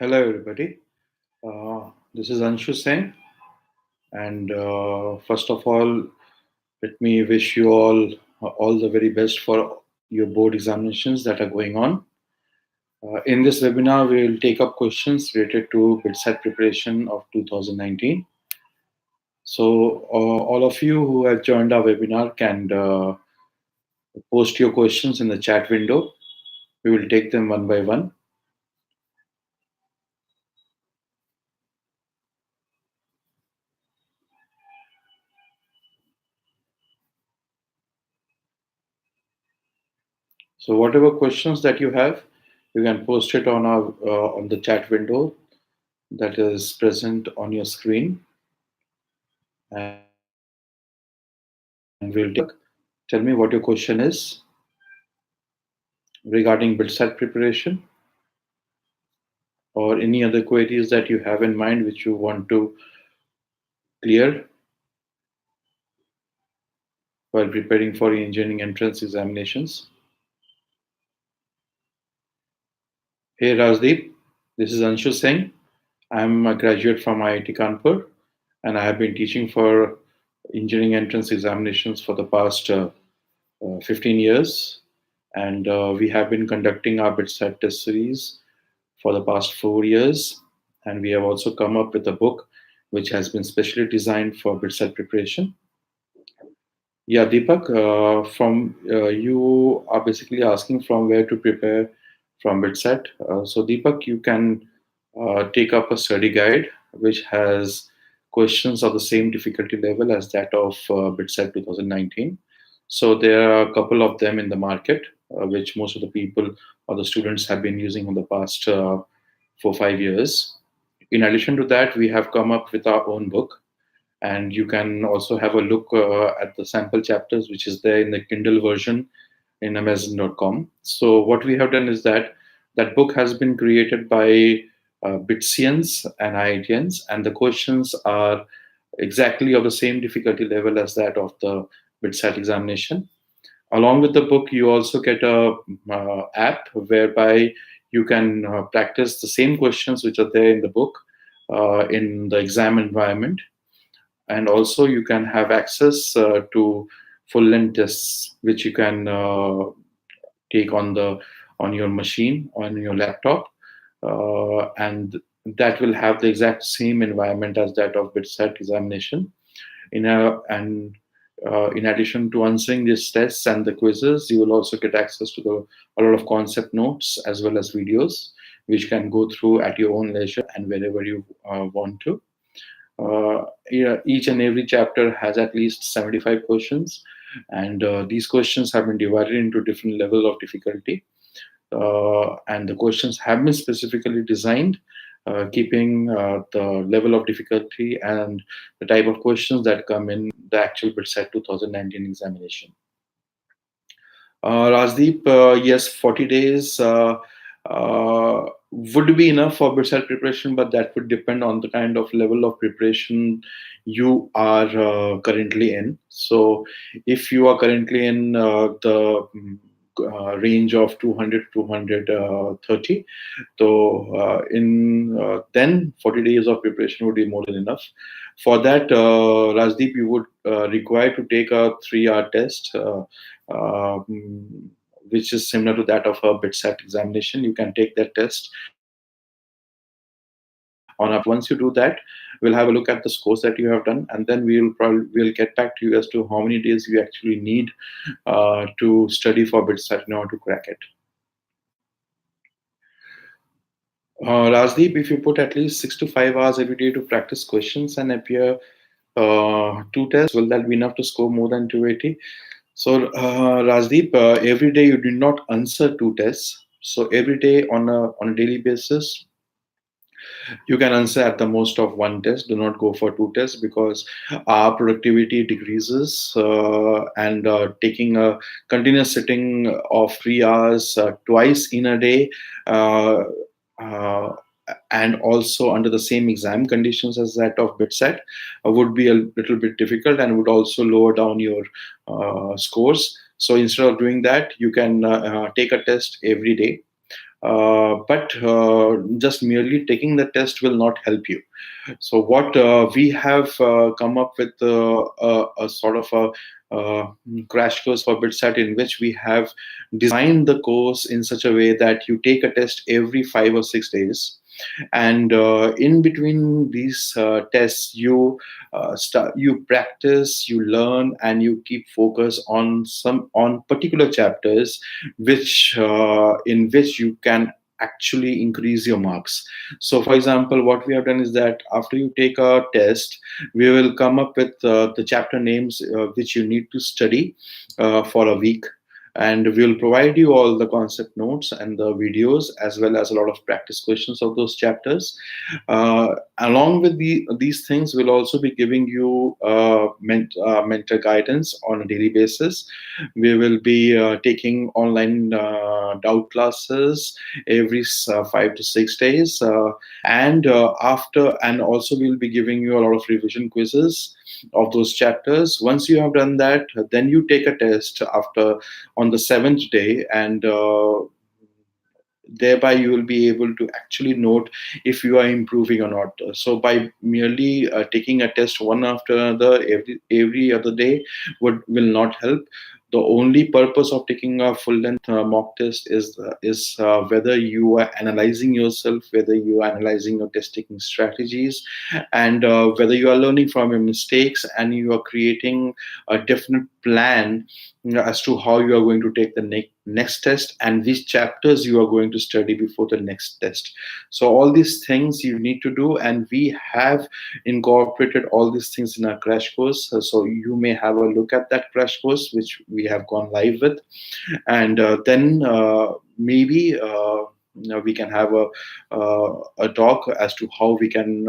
Hello, everybody. This is Anshu Singh, and first of all, let me wish you all the very best for your board examinations that are going on. In this webinar, we will take up questions related to BITSAT preparation of 2019. So, all of you who have joined our webinar can post your questions in the chat window. We will take them one by one. So whatever questions that you have, you can post it on the chat window that is present on your screen, and we'll take. Tell me what your question is regarding BITSAT preparation or any other queries that you have in mind which you want to clear while preparing for engineering entrance examinations. Hey Rajdeep, this is Anshu Singh. I'm a graduate from IIT Kanpur, and I have been teaching for engineering entrance examinations for the past 15 years. And we have been conducting our BITSAT test series for the past 4 years. And we have also come up with a book which has been specially designed for BITSAT preparation. Yeah, Deepak, from you are basically asking from where to prepare from BITSAT. So, Deepak, you can take up a study guide which has questions of the same difficulty level as that of BITSAT 2019. So, there are a couple of them in the market, which most of the people or the students have been using in the past 4 5 years. In addition to that, we have come up with our own book, and you can also have a look at the sample chapters which is there in the Kindle version in amazon.com. So what we have done is that that book has been created by bitsians and iitians, and the questions are exactly of the same difficulty level as that of the bitsat examination. Along with the book, you also get a app whereby you can practice the same questions which are there in the book in the exam environment, and also you can have access to full length tests which you can take on your machine, on your laptop, and that will have the exact same environment as that of bitsat examination. In addition to answering these tests and the quizzes, you will also get access to a lot of concept notes as well as videos which can go through at your own leisure and wherever you want to. Yeah, each and every chapter has at least 75 questions, and these questions have been divided into different levels of difficulty. And the questions have been specifically designed, keeping the level of difficulty and the type of questions that come in the actual BITSAT 2019 examination. Rajdeep, yes, 40 days would be enough for BITSAT preparation, but that would depend on the kind of level of preparation you are currently in. So, if you are currently in the range of 200 230, so in then 40 days of preparation would be more than enough. For that, Rajdeep, you would require to take a 3-hour test. Which is similar to that of a BITSAT examination. You can take that test on a. Once you do that, we'll have a look at the scores that you have done, and then we'll get back to you as to how many days you actually need to study for BITSAT in order to crack it. Rajdeep, if you put at least 6 to 5 hours every day to practice questions and appear 2 tests, will that be enough to score more than 280? So, Rajdeep, every day you do not answer 2 tests. So every day on a daily basis, you can answer at the most of 1 test. Do not go for 2 tests because our productivity decreases, and taking a continuous sitting of 3 hours twice in a day. Uh, and also under the same exam conditions as that of BITSAT would be a little bit difficult and would also lower down your scores. So instead of doing that, you can take a test every day. But just merely taking the test will not help you. So what we have come up with a sort of a crash course for BitSat, in which we have designed the course in such a way that you take a test every 5 or 6 days, and in between these tests you practice, you learn, and you keep focus on particular chapters in which you can actually increase your marks. So for example, what we have done is that after you take a test, we will come up with the chapter names which you need to study for a week, and we will provide you all the concept notes and the videos, as well as a lot of practice questions of those chapters. Along with these things, we'll also be giving you mentor guidance on a daily basis. We will be taking online doubt classes every 5 to 6 days, and also we'll be giving you a lot of revision quizzes of those chapters. Once you have done that, then you take a test after on the seventh day, and thereby you will be able to actually note if you are improving or not. So by merely taking a test one after another every other day will not help. The only purpose of taking a full length mock test is whether you are analyzing yourself, whether you are analyzing your test taking strategies, and whether you are learning from your mistakes, and you are creating a definite plan, as to how you are going to take the next test, and which chapters you are going to study before the next test. So all these things you need to do, and we have incorporated all these things in our crash course. So you may have a look at that crash course which we have gone live with, and then maybe we can have a talk as to how we can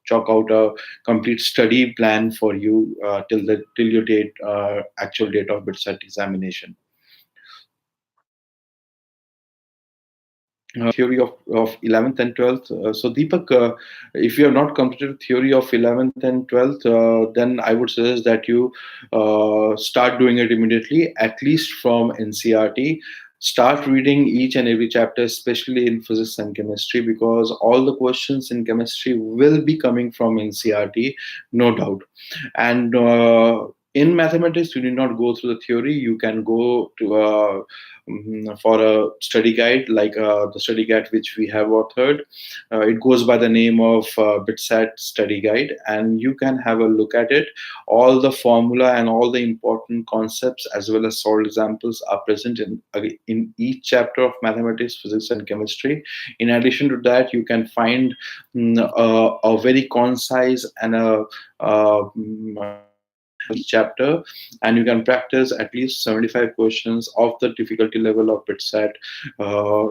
chalk out a complete study plan for you till your actual date of BITSAT examination. Theory of 11th and 12th. So Deepak, if you have not completed theory of 11th and 12th, then I would suggest that you start doing it immediately, at least from NCRT. Start reading each and every chapter, especially in physics and chemistry, because all the questions in chemistry will be coming from NCRT, no doubt. And in mathematics, you need not go through the theory. You can go to for a study guide, like the study guide which we have authored. It goes by the name of BITSAT study guide, and you can have a look at it. All the formula and all the important concepts, as well as solved examples, are present in each chapter of mathematics, physics, and chemistry. In addition to that, you can find a very concise and each chapter, and you can practice at least 75 questions of the difficulty level of BITSAT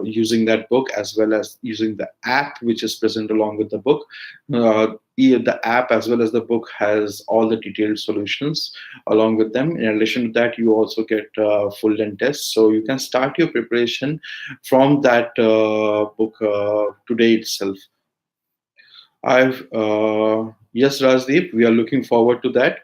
using that book, as well as using the app which is present along with the book. The app as well as the book has all the detailed solutions along with them. In addition to that, you also get full length tests, so you can start your preparation from that book today itself. Yes, Rajdeep, we are looking forward to that.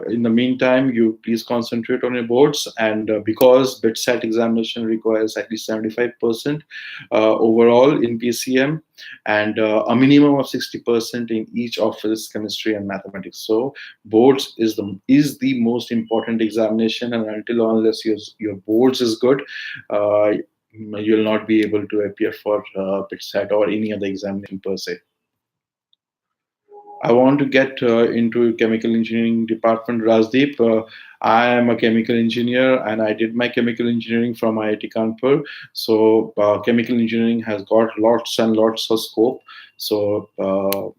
In the meantime, you please concentrate on your boards, and because BITSAT examination requires at least 75% overall in PCM, and a minimum of 60% in each of physics, chemistry, and mathematics. So boards is the most important examination, and unless your boards is good, you'll not be able to appear for BITSAT or any other examination per se. I want to get into chemical engineering department, Rajdeep. I am a chemical engineer, and I did my chemical engineering from IIT Kanpur. So chemical engineering has got lots and lots of scope. So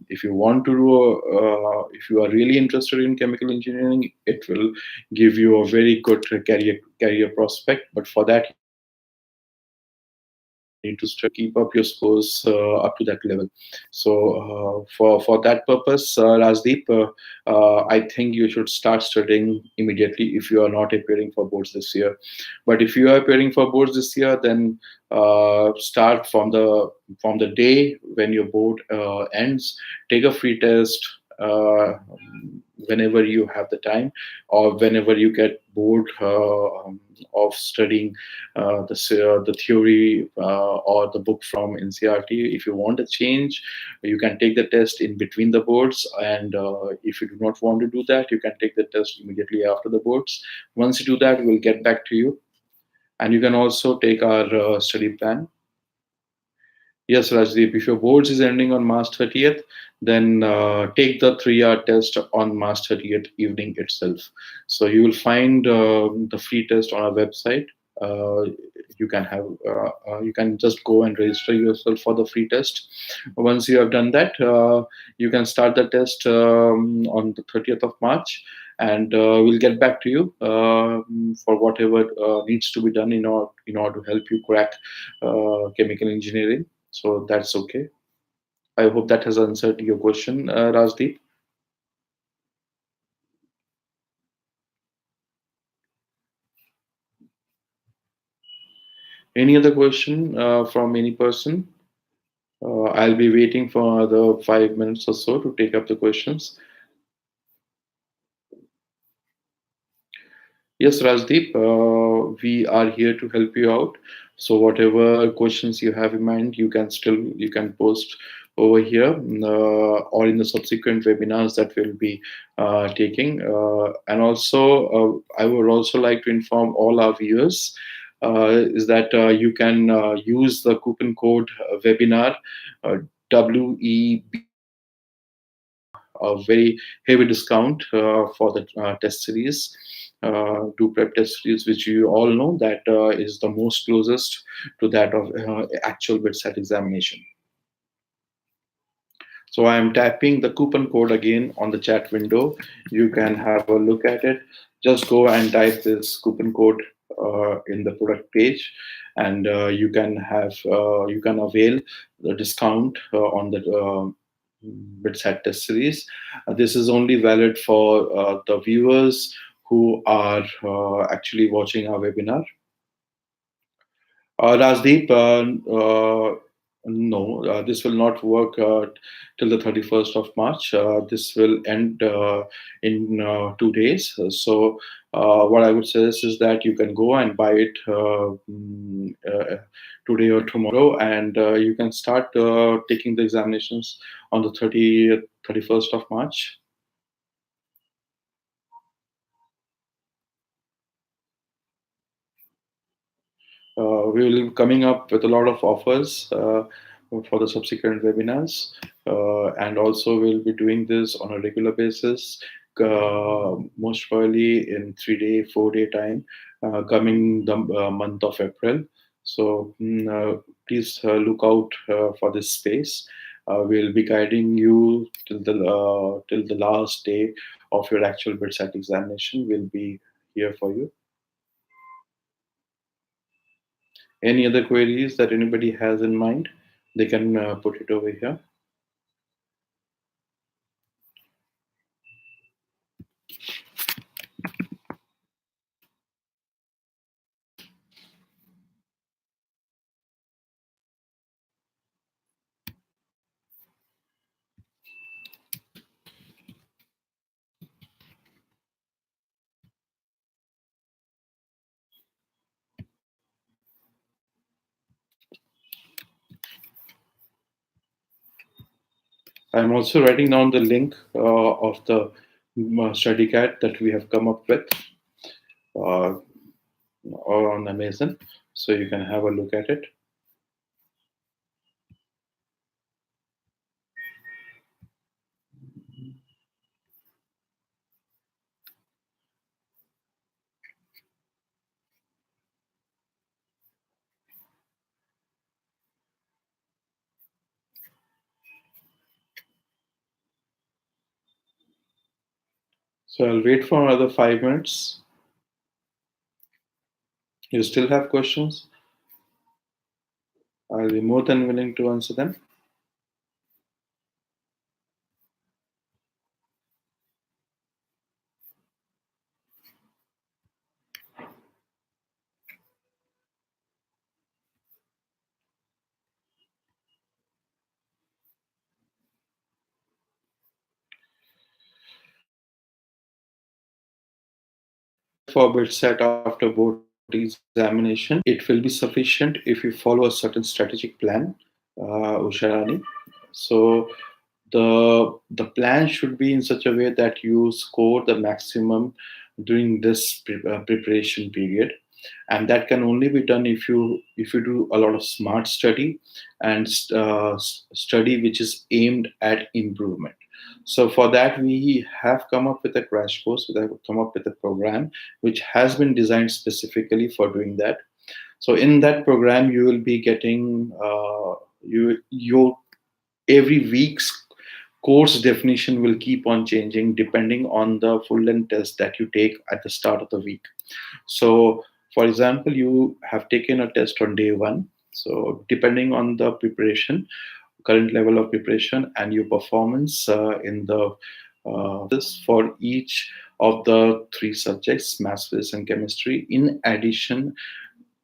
if you want to do, if you are really interested in chemical engineering, it will give you a very good career prospect. But for that, need to keep up your scores up to that level. So for that purpose, Rajdeep, I think you should start studying immediately if you are not appearing for boards this year. But if you are appearing for boards this year, then start from the day when your board ends. Take a free test. whenever you have the time, or whenever you get bored of studying the theory or the book from NCRT. If you want a change, you can take the test in between the boards, and if you do not want to do that, you can take the test immediately after the boards. Once you do that, we'll get back to you, and you can also take our study plan. Yes, Rajdeep, if your boards is ending on March 30th, then take the 3-hour test on March 30th evening itself. So you will find the free test on our website. Uh, you can just go and register yourself for the free test. Once you have done that, you can start the test on the 30th of March, and we'll get back to you for whatever needs to be done in order to help you crack chemical engineering. So that's okay. I hope that has answered your question, Rajdeep. Any other question from any person? I'll be waiting for another 5 minutes or so to take up the questions. Yes, Rajdeep, we are here to help you out. So whatever questions you have in mind, you can post over here, or in the subsequent webinars that we'll be taking. And also, I would also like to inform all our viewers is that you can use the coupon code webinar WEB, a very heavy discount for the test series, do prep test series, which you all know that is the most closest to that of actual BITSAT examination. So I am tapping the coupon code again on the chat window. You can have a look at it. Just go and type this coupon code in the product page, and you can avail the discount on the BitSat test series. This is only valid for the viewers who are actually watching our webinar. Rajdeep, no, this will not work till the 31st of March. This will end in 2 days. So, what I would suggest is that you can go and buy it today or tomorrow, and you can start taking the examinations on the 31st of March. We will be coming up with a lot of offers for the subsequent webinars, and also we'll be doing this on a regular basis, most probably in 3 day, 4 day time, coming the month of April. So please look out for this space. We'll be guiding you till the last day of your actual BITSAT examination. We'll be here for you. Any other queries that anybody has in mind, they can put it over here. I'm also writing down the link of the study guide that we have come up with uh, on Amazon, so you can have a look at it. So I'll wait for another 5 minutes. You still have questions? I'll be more than willing to answer them. for BITSAT after board examination, it will be sufficient if you follow a certain strategic plan, Usharani. So the plan should be in such a way that you score the maximum during this preparation period, and that can only be done if you do a lot of smart study and study which is aimed at improvement. So for that we have come up with a crash course, we have come up with a program which has been designed specifically for doing that. So in that program you will be getting your every week's course definition will keep on changing depending on the full length test that you take at the start of the week. So, for example, you have taken a test on day one. So, depending on the preparation, current level of preparation, and your performance in the this for each of the three subjects, maths, physics, and chemistry, in addition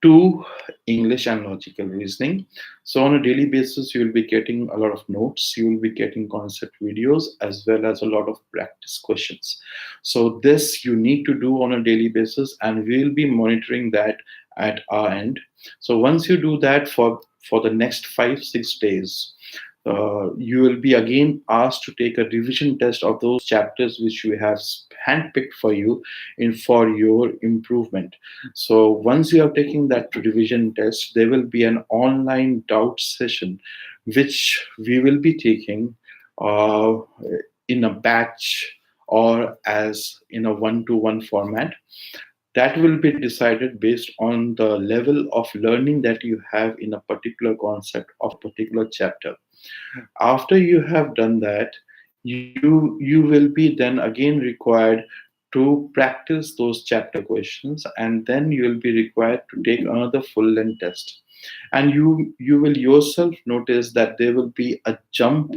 to English and logical reasoning. So, on a daily basis, you will be getting a lot of notes, you will be getting concept videos, as well as a lot of practice questions. So, this you need to do on a daily basis, and we will be monitoring that at our end. So, once you do that for the next 5 6 days, you will be again asked to take a revision test of those chapters which we have handpicked for you in for your improvement. So once you are taking that revision test, there will be an online doubt session which we will be taking uh, in a batch or as in a one-to-one format. That will be decided based on the level of learning that you have in a particular concept of particular chapter. After you have done that, you will be then again required to practice those chapter questions, and then you will be required to take another full length test. And you will yourself notice that there will be a jump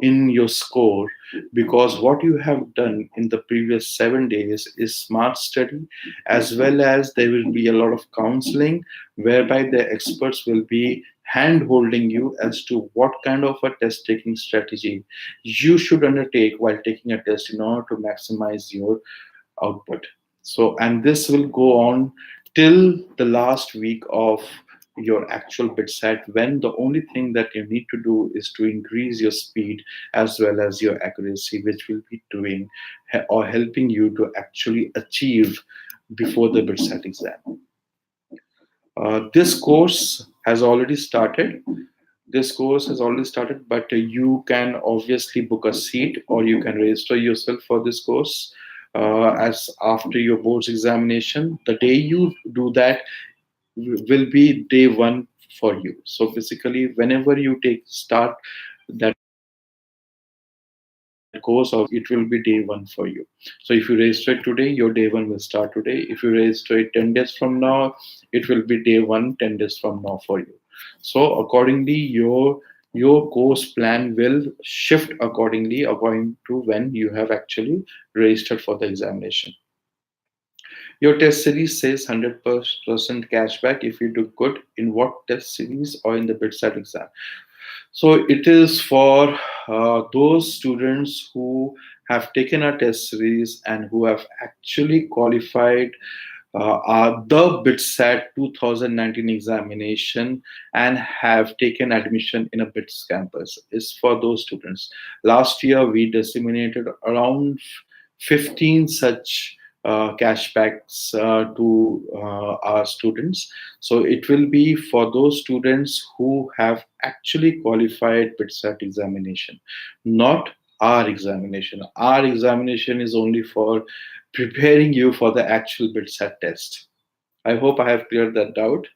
in your score, because what you have done in the previous 7 days is smart study, as well as there will be a lot of counseling whereby the experts will be hand holding you as to what kind of a test taking strategy you should undertake while taking a test in order to maximize your output. So, and this will go on till the last week of your actual BitSat, when the only thing that you need to do is to increase your speed as well as your accuracy, which will be doing or helping you to actually achieve before the BitSat exam. This course has already started. This course has already started, but you can obviously book a seat or you can register yourself for this course as after your board's examination. The day you do that will be day one for you. So basically, whenever you take start that course, of it will be day one for you. So if you register it today, your day one will start today. If you register it 10 days from now, it will be day one 10 days from now for you. So accordingly, your course plan will shift accordingly according to when you have actually registered for the examination. Your test series says 100% cashback if you do good in what test series or in the BitSat exam. So it is for those students who have taken a test series and who have actually qualified the BITSAT 2019 examination and have taken admission in a BITS campus. Is for those students. Last year we disseminated around 15 such cashbacks to our students. So it will be for those students who have actually qualified BITSAT examination, not our examination. Our examination is only for preparing you for the actual BITSAT test. I hope I have cleared that doubt.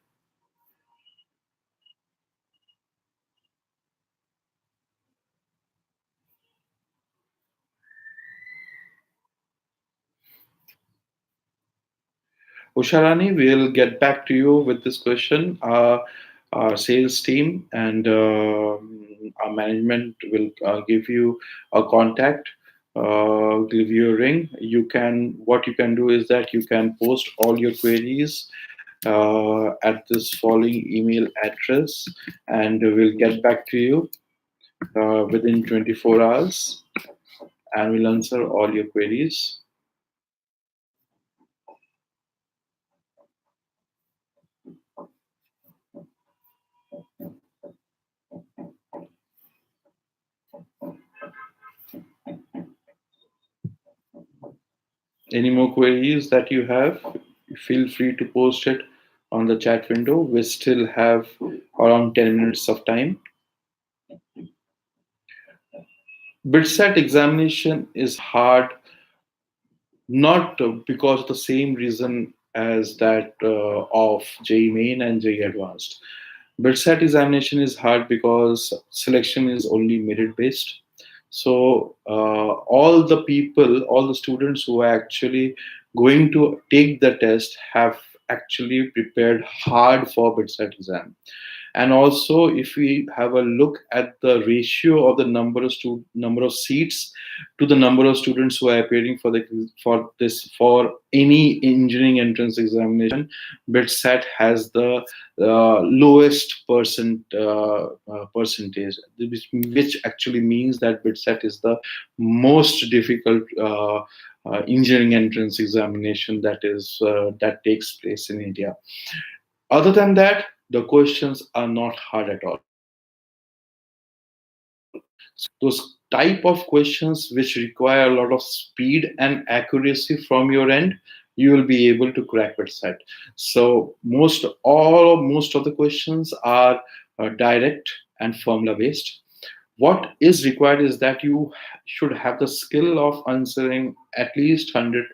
Usharani, we'll get back to you with this question. Our sales team and our management will give you a contact, give you a ring. You can, what you can do is that you can post all your queries at this following email address, and we'll get back to you within 24 hours, and we'll answer all your queries. Any more queries that you have, feel free to post it on the chat window. We still have around 10 minutes of time. BITSAT examination is hard, not because of the same reason as that of JEE Main and JEE Advanced. BITSAT examination is hard because selection is only merit based. So all the people, all the students who are actually going to take the test have actually prepared hard for BITSAT exam. And also, if we have a look at the ratio of the number of seats to the number of students who are appearing for any engineering entrance examination, BITSAT has the lowest percentage, which actually means that BITSAT is the most difficult engineering entrance examination that takes place in India. Other than that, the questions are not hard at all. So those type of questions which require a lot of speed and accuracy from your end, you will be able to crack that set. So most of the questions are direct and formula based. What is required is that you should have the skill of answering at least 100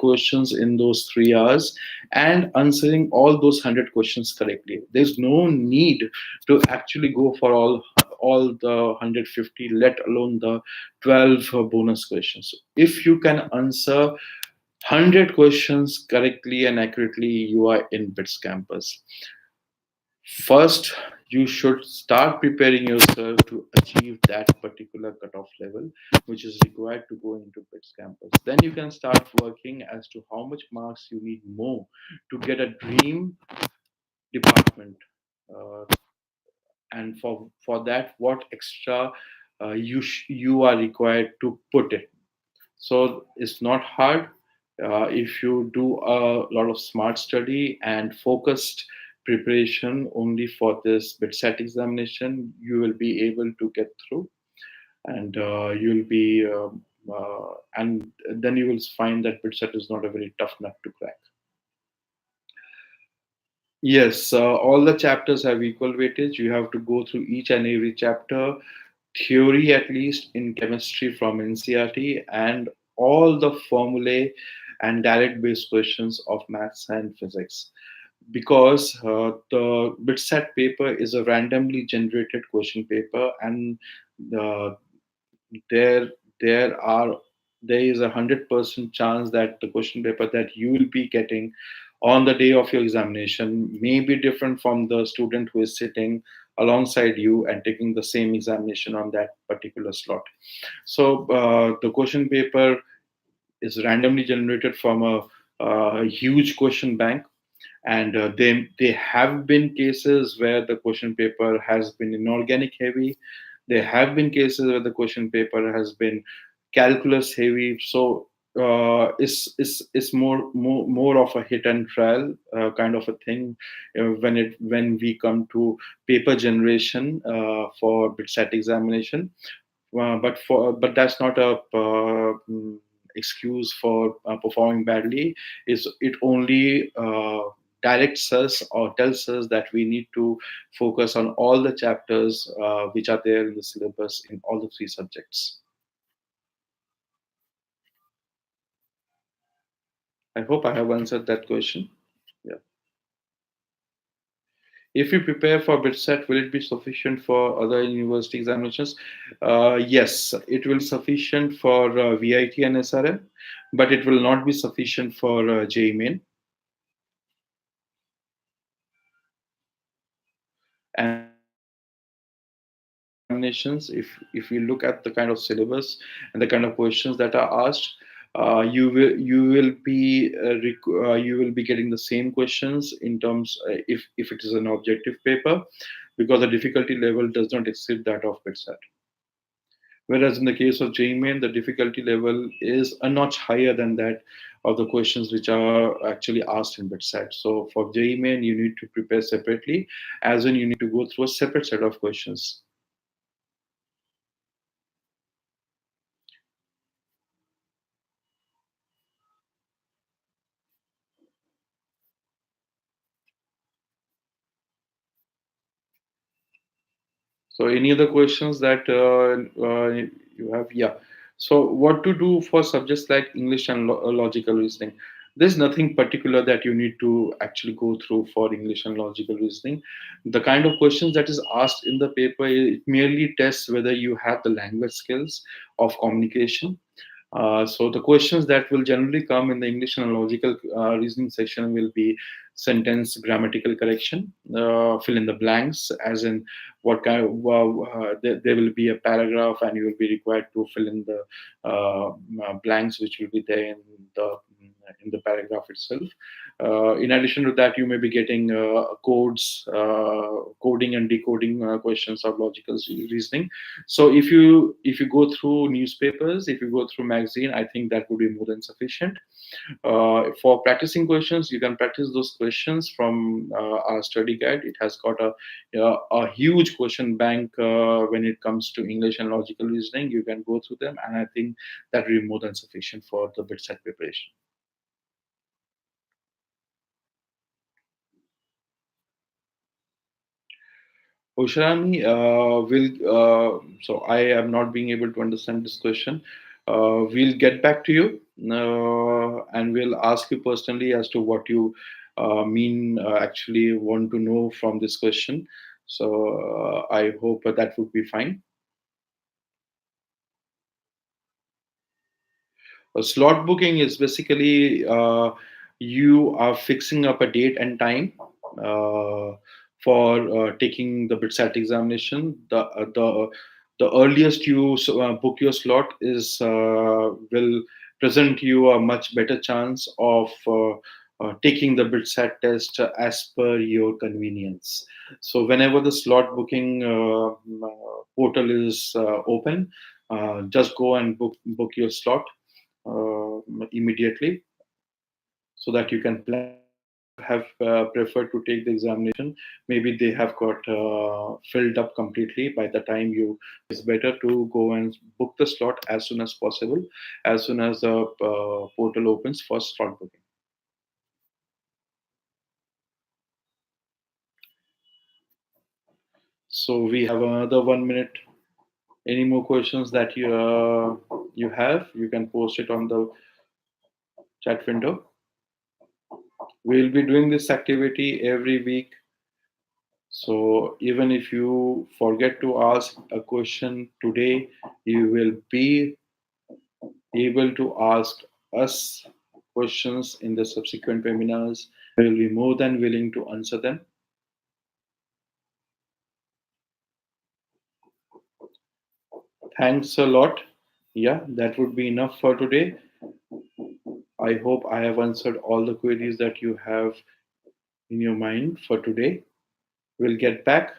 questions in those 3 hours, and answering all those 100 questions correctly. There's no need to actually go for all the 150, let alone the 12 bonus questions. If you can answer 100 questions correctly and accurately, you are in BITS campus. First, you should start preparing yourself to achieve that particular cutoff level, which is required to go into BITS campus. Then you can start working as to how much marks you need more to get a dream department. Uh, and for that, what extra you are required to put in. So it's not hard. If you do a lot of smart study and focused preparation only for this BITSAT examination, you will be able to get through, and you'll be and then you will find that BITSAT is not a very tough nut to crack. Yes, all the chapters have equal weightage. You have to go through each and every chapter, theory at least in chemistry from NCRT, and all the formulae and direct based questions of maths and physics. Because the BITSAT paper is a randomly generated question paper, and uh, there there are there is 100% chance that the question paper that you will be getting on the day of your examination may be different from the student who is sitting alongside you and taking the same examination on that particular slot. So the question paper is randomly generated from a huge question bank, and they have been cases where the question paper has been inorganic heavy. There have been cases where the question paper has been calculus heavy. So it's more of a hit and trial kind of a thing when we come to paper generation for BITSAT examination. But that's not a excuse for performing badly. Is it only directs us or tells us that we need to focus on all the chapters which are there in the syllabus in all the three subjects. I hope I have answered that question. Yeah. If you prepare for BITSAT, will it be sufficient for other university examinations? Yes, it will be sufficient for VIT and SRM, but it will not be sufficient for JEE Main. And examinations, if you look at the kind of syllabus and the kind of questions that are asked, you will be getting the same questions in terms if it is an objective paper, because the difficulty level does not exceed that of BITSAT. Whereas in the case of JMain, the difficulty level is a notch higher than that of the questions which are actually asked in BITSAT. So for JMain, you need to prepare separately, as in you need to go through a separate set of questions. So, any other questions that you have? Yeah. So, what to do for subjects like English and logical reasoning? There's nothing particular that you need to actually go through for English and logical reasoning. The kind of questions that is asked in the paper, it merely tests whether you have the language skills of communication. So the questions that will generally come in the English and logical reasoning section will be sentence grammatical correction, fill in the blanks, as in what kind of, there will be a paragraph and you will be required to fill in the blanks which will be there the in the paragraph itself. In addition to that, you may be getting coding and decoding questions of logical reasoning. So if you go through newspapers, if you go through magazine, I think that would be more than sufficient. For practicing questions, you can practice those questions from our study guide. It has got a huge question bank when it comes to English and logical reasoning. You can go through them, and I think that will be more than sufficient for the BITSAT preparation. Osharani, so I am not being able to understand this question. We'll get back to you and we'll ask you personally as to what you actually want to know from this question. So I hope that would be fine. A slot booking is basically you are fixing up a date and time uh, for taking the BITSAT examination. The earliest you book your slot is will present you a much better chance of taking the BITSAT test as per your convenience. So whenever the slot booking portal is open, just go and book your slot immediately so that you can plan. Have preferred to take the examination, maybe they have got filled up completely by the time you. It's better to go and book the slot as soon as possible, as soon as the portal opens for slot booking. So we have another 1 minute. Any more questions that you have, you can post it on the chat window. We'll be doing this activity every week. So even if you forget to ask a question today, you will be able to ask us questions in the subsequent webinars. We will be more than willing to answer them. Thanks a lot. Yeah, that would be enough for today. I hope I have answered all the queries that you have in your mind for today. We'll get back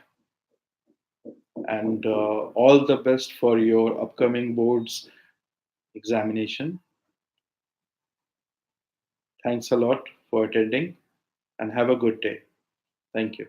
and all the best for your upcoming boards examination. Thanks a lot for attending and have a good day. Thank you.